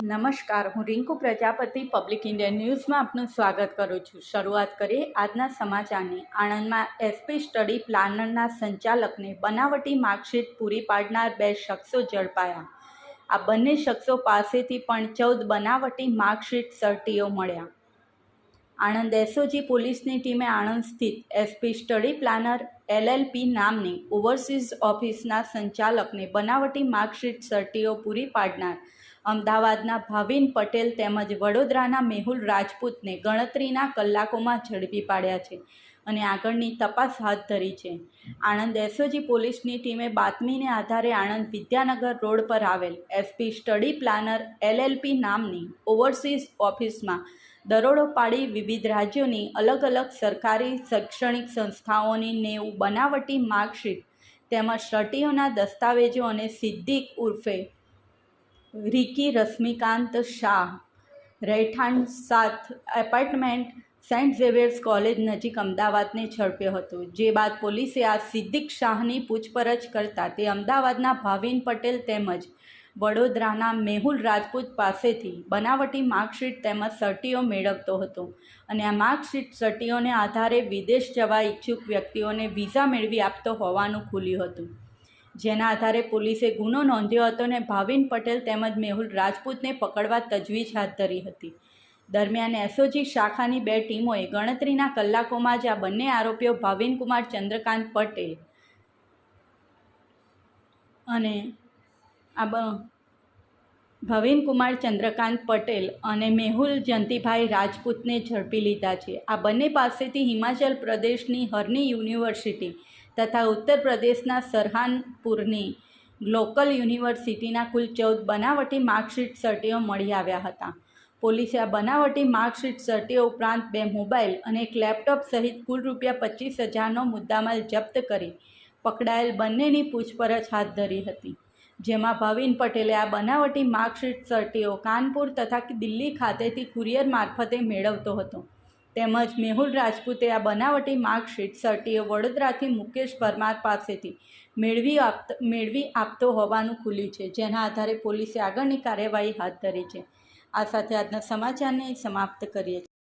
નમસ્કાર, હું Rinku Prajapati public Indian ન્યૂઝમાં આપનું સ્વાગત કરું છું। શરૂઆત કરીએ આજના સમાચારની। આણંદમાં એસપી સ્ટડી પ્લાનરના સંચાલકને બનાવટી માર્કશીટ પૂરી પાડનાર 2 શખ્સો ઝડપાયા। આ બંને શખ્સો પાસેથી પણ 14 બનાવટી માર્કશીટ સર્ટીઓ મળ્યા। આણંદ એસઓજી પોલીસની ટીમે આણંદ સ્થિત એસપી સ્ટડી પ્લાનર LLP નામની ઓવરસીઝ ઓફિસના સંચાલકને બનાવટી માર્કશીટ સર્ટીઓ પૂરી પાડનાર અમદાવાદના ભાવિન પટેલ તેમજ વડોદરાના મેહુલ રાજપૂતને ગણતરીના કલાકોમાં ઝડપી પાડ્યા છે અને આગળની તપાસ હાથ ધરી છે। આણંદ એસઓજી પોલીસની ટીમે બાતમીને આધારે આણંદ વિદ્યાનગર રોડ પર આવેલ એસપી સ્ટડી પ્લાનર LLP નામની ઓવરસીઝ ઓફિસમાં દરોડો પાડી વિવિધ રાજ્યોની અલગ અલગ સરકારી શૈક્ષણિક સંસ્થાઓની 90 બનાવટી માર્કશીટ તેમજ સર્ટીઓના દસ્તાવેજો અને સિદ્દીક ઉર્ફે રિકી રશ્મિકાંત શાહ રહેઠાણ 7 એપાર્ટમેન્ટ સેન્ટ ઝેવિયર્સ કોલેજ નજીક અમદાવાદને ઝડપ્યો હતો। જે બાદ પોલીસે આ સિદ્દીક શાહની પૂછપરછ કરતા તે અમદાવાદના ભાવિન પટેલ તેમજ વડોદરાના મેહુલ રાજપૂત પાસેથી બનાવટી માર્કશીટ તેમજ સર્ટીઓ મેળવતો હતો અને આ માર્કશીટ સર્ટીઓને આધારે વિદેશ જવા ઈચ્છુક વ્યક્તિઓને વિઝા મેળવી આપતો હોવાનું ખુલ્યું હતું, જેના આધારે પોલીસે ગુનો નોંધ્યો હતો અને ભાવિન પટેલ તેમજ મેહુલ રાજપૂતને પકડવા તજવીજ હાથ ધરી હતી। દરમિયાન એસઓજી શાખાની 2 ટીમોએ ગણતરીના કલાકોમાં જ આ બંને આરોપીઓ ભાવિનકુમાર ચંદ્રકાંત પટેલ અને મેહુલ જયંતિભાઈ રાજપૂતને ઝડપી લીધા છે। આ બંને પાસેથી હિમાચલ પ્રદેશની હરની યુનિવર્સિટી તથા ઉત્તર પ્રદેશના સરહાનપુરની લોકલ યુનિવર્સિટીના કુલ 14 બનાવટી માર્કશીટ સર્ટીઓ મળી આવ્યા હતા। પોલીસે આ બનાવટી માર્કશીટ સર્ટીઓ ઉપરાંત 2 મોબાઈલ અને એક લેપટોપ સહિત કુલ ₹25,000નો મુદ્દામાલ જપ્ત કરી પકડાયેલ બંનેની પૂછપરછ હાથ ધરી હતી, જેમાં ભાવિન પટેલે આ બનાવટી માર્કશીટ સર્ટીઓ કાનપુર તથા દિલ્હી ખાતેથી કુરિયર મારફતે મેળવતો હતો તેમજ મેહુલ રાજપૂતે આ બનાવટી માર્કશીટ સર્ટીઓ વડોદરાથી મુકેશ પરમાર પાસેથી મેળવી આપતો હોવાનું ખુલ્યું છે, જેના આધારે પોલીસે આગળની કાર્યવાહી હાથ ધરી છે। આ સાથે આજના સમાચારને સમાપ્ત કરીએ છીએ।